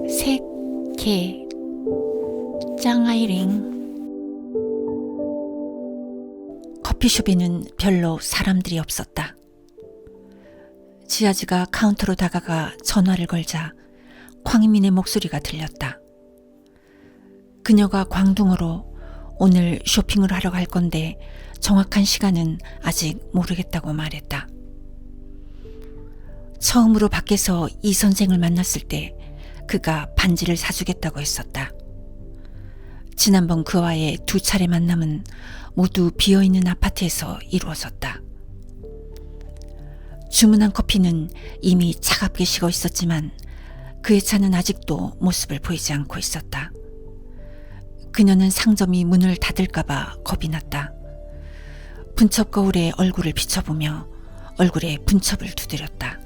색, 개, 짱아이링. 커피숍에는 별로 사람들이 없었다. 지아즈가 카운터로 다가가 전화를 걸자 광희민의 목소리가 들렸다. 그녀가 광둥어로 오늘 쇼핑을 하러 갈 건데 정확한 시간은 아직 모르겠다고 말했다. 처음으로 밖에서 이 선생을 만났을 때 그가 반지를 사주겠다고 했었다. 지난번 그와의 두 차례 만남은 모두 비어있는 아파트에서 이루어졌다. 주문한 커피는 이미 차갑게 식어 있었지만 그의 차는 아직도 모습을 보이지 않고 있었다. 그녀는 상점이 문을 닫을까봐 겁이 났다. 분첩 거울에 얼굴을 비춰보며 얼굴에 분첩을 두드렸다.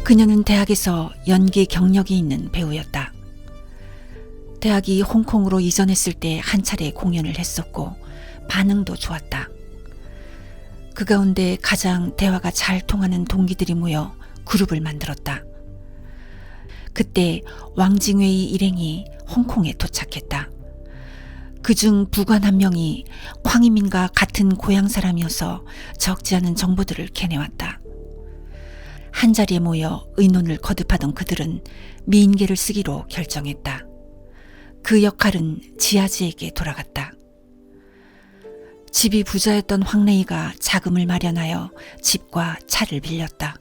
그녀는 대학에서 연기 경력이 있는 배우였다. 대학이 홍콩으로 이전했을 때 한 차례 공연을 했었고 반응도 좋았다. 그 가운데 가장 대화가 잘 통하는 동기들이 모여 그룹을 만들었다. 그때 왕징웨이 일행이 홍콩에 도착했다. 그중 부관 한 명이 광희민과 같은 고향 사람이어서 적지 않은 정보들을 캐내왔다. 한자리에 모여 의논을 거듭하던 그들은 미인계를 쓰기로 결정했다. 그 역할은 지아즈에게 돌아갔다. 집이 부자였던 황래희가 자금을 마련하여 집과 차를 빌렸다.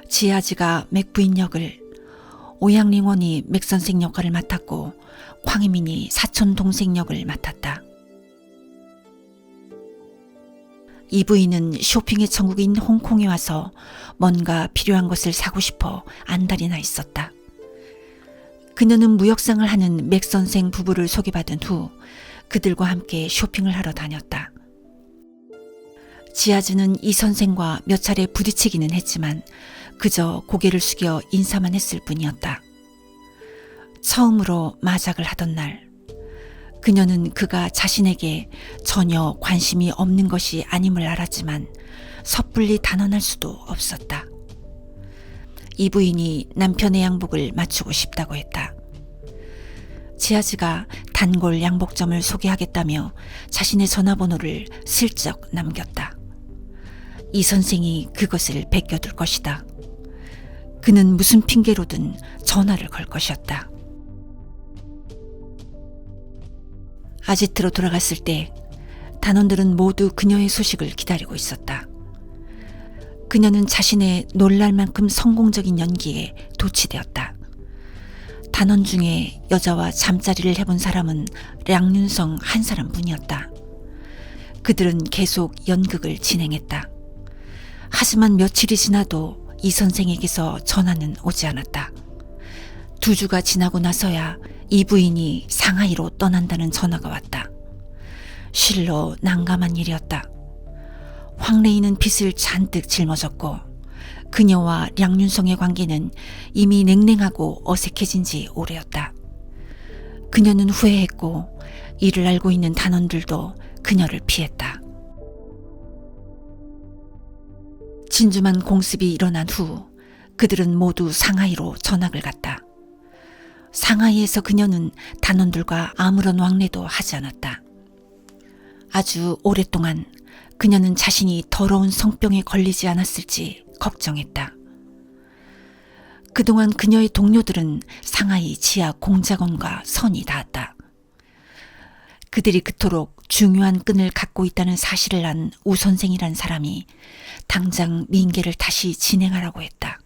지아즈가 맥부인 역을, 오양링원이 맥선생 역할을 맡았고 광희민이 사촌 동생 역을 맡았다. 이 부인은 쇼핑의 천국인 홍콩에 와서 뭔가 필요한 것을 사고 싶어 안달이 나 있었다. 그녀는 무역상을 하는 맥선생 부부를 소개받은 후 그들과 함께 쇼핑을 하러 다녔다. 지아즈는 이 선생과 몇 차례 부딪히기는 했지만 그저 고개를 숙여 인사만 했을 뿐이었다. 처음으로 마작을 하던 날, 그녀는 그가 자신에게 전혀 관심이 없는 것이 아님을 알았지만 섣불리 단언할 수도 없었다. 이 부인이 남편의 양복을 맞추고 싶다고 했다. 지아즈가 단골 양복점을 소개하겠다며 자신의 전화번호를 슬쩍 남겼다. 이 선생이 그것을 베껴둘 것이다. 그는 무슨 핑계로든 전화를 걸 것이었다. 아지트로 돌아갔을 때 단원들은 모두 그녀의 소식을 기다리고 있었다. 그녀는 자신의 놀랄 만큼 성공적인 연기에 도취되었다. 단원 중에 여자와 잠자리를 해본 사람은 량윤성 한 사람뿐이었다. 그들은 계속 연극을 진행했다. 하지만 며칠이 지나도 이 선생에게서 전화는 오지 않았다. 2주가 지나고 나서야 이 부인이 상하이로 떠난다는 전화가 왔다. 실로 난감한 일이었다. 황래희는 빚을 잔뜩 짊어졌고 그녀와 량윤성의 관계는 이미 냉랭하고 어색해진 지 오래였다. 그녀는 후회했고 이를 알고 있는 단원들도 그녀를 피했다. 진주만 공습이 일어난 후 그들은 모두 상하이로 전학을 갔다. 상하이에서 그녀는 단원들과 아무런 왕래도 하지 않았다. 아주 오랫동안 그녀는 자신이 더러운 성병에 걸리지 않았을지 걱정했다. 그동안 그녀의 동료들은 상하이 지하 공작원과 선이 닿았다. 그들이 그토록 중요한 끈을 갖고 있다는 사실을 안 우 선생이란 사람이 당장 민계를 다시 진행하라고 했다.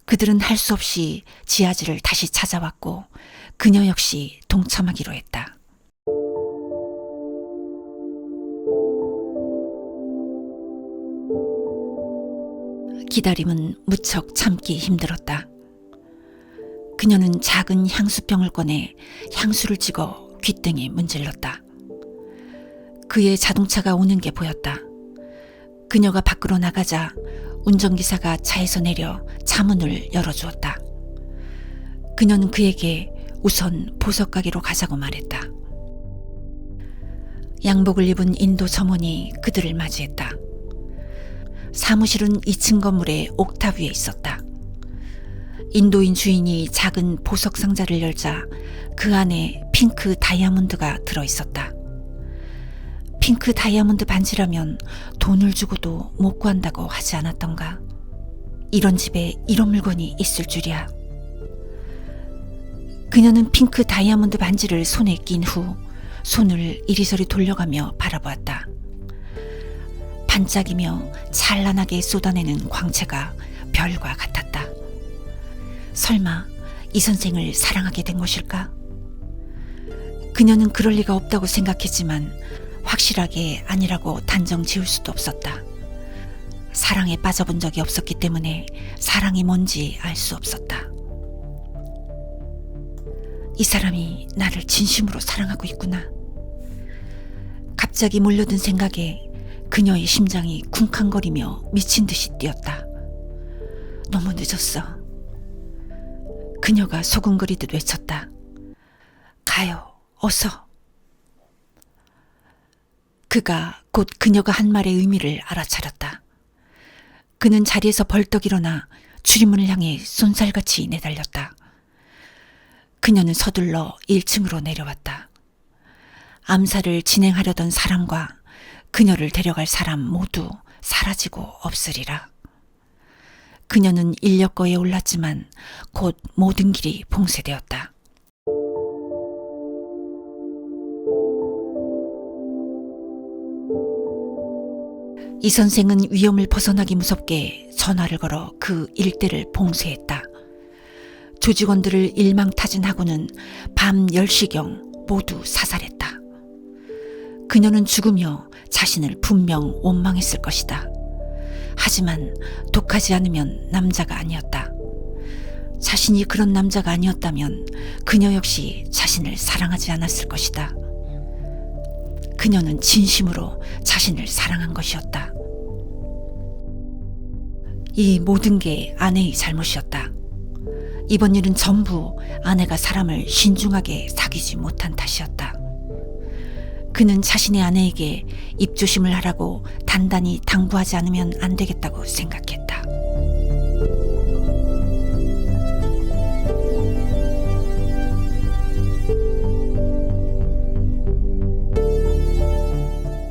그들은 할 수 없이 지아즈를 다시 찾아왔고 그녀 역시 동참하기로 했다. 기다림은 무척 참기 힘들었다. 그녀는 작은 향수병을 꺼내 향수를 찍어 귓등에 문질렀다. 그의 자동차가 오는 게 보였다. 그녀가 밖으로 나가자 운전기사가 차에서 내려 차문을 열어주었다. 그녀는 그에게 우선 보석가게로 가자고 말했다. 양복을 입은 인도 점원이 그들을 맞이했다. 사무실은 2층 건물의 옥탑 위에 있었다. 인도인 주인이 작은 보석 상자를 열자 그 안에 핑크 다이아몬드가 들어있었다. 핑크 다이아몬드 반지라면 돈을 주고도 못 구한다고 하지 않았던가. 이런 집에 이런 물건이 있을 줄이야. 그녀는 핑크 다이아몬드 반지를 손에 낀 후 손을 이리저리 돌려가며 바라보았다. 반짝이며 찬란하게 쏟아내는 광채가 별과 같았다. 설마 이 선생을 사랑하게 된 것일까? 그녀는 그럴 리가 없다고 생각했지만 확실하게 아니라고 단정 지을 수도 없었다. 사랑에 빠져본 적이 없었기 때문에 사랑이 뭔지 알 수 없었다. 이 사람이 나를 진심으로 사랑하고 있구나. 갑자기 몰려든 생각에 그녀의 심장이 쿵쾅거리며 미친 듯이 뛰었다. 너무 늦었어. 그녀가 소근거리듯 외쳤다. 가요, 어서. 그가 곧 그녀가 한 말의 의미를 알아차렸다. 그는 자리에서 벌떡 일어나 출입문을 향해 쏜살같이 내달렸다. 그녀는 서둘러 1층으로 내려왔다. 암살을 진행하려던 사람과 그녀를 데려갈 사람 모두 사라지고 없으리라. 그녀는 인력거에 올랐지만 곧 모든 길이 봉쇄되었다. 이 선생은 위험을 벗어나기 무섭게 전화를 걸어 그 일대를 봉쇄했다. 조직원들을 일망타진하고는 밤 10시경 모두 사살했다. 그녀는 죽으며 자신을 분명 원망했을 것이다. 하지만 독하지 않으면 남자가 아니었다. 자신이 그런 남자가 아니었다면 그녀 역시 자신을 사랑하지 않았을 것이다. 그녀는 진심으로 자신을 사랑한 것이었다. 이 모든 게 아내의 잘못이었다. 이번 일은 전부 아내가 사람을 신중하게 사귀지 못한 탓이었다. 그는 자신의 아내에게 입조심을 하라고 단단히 당부하지 않으면 안 되겠다고 생각했다.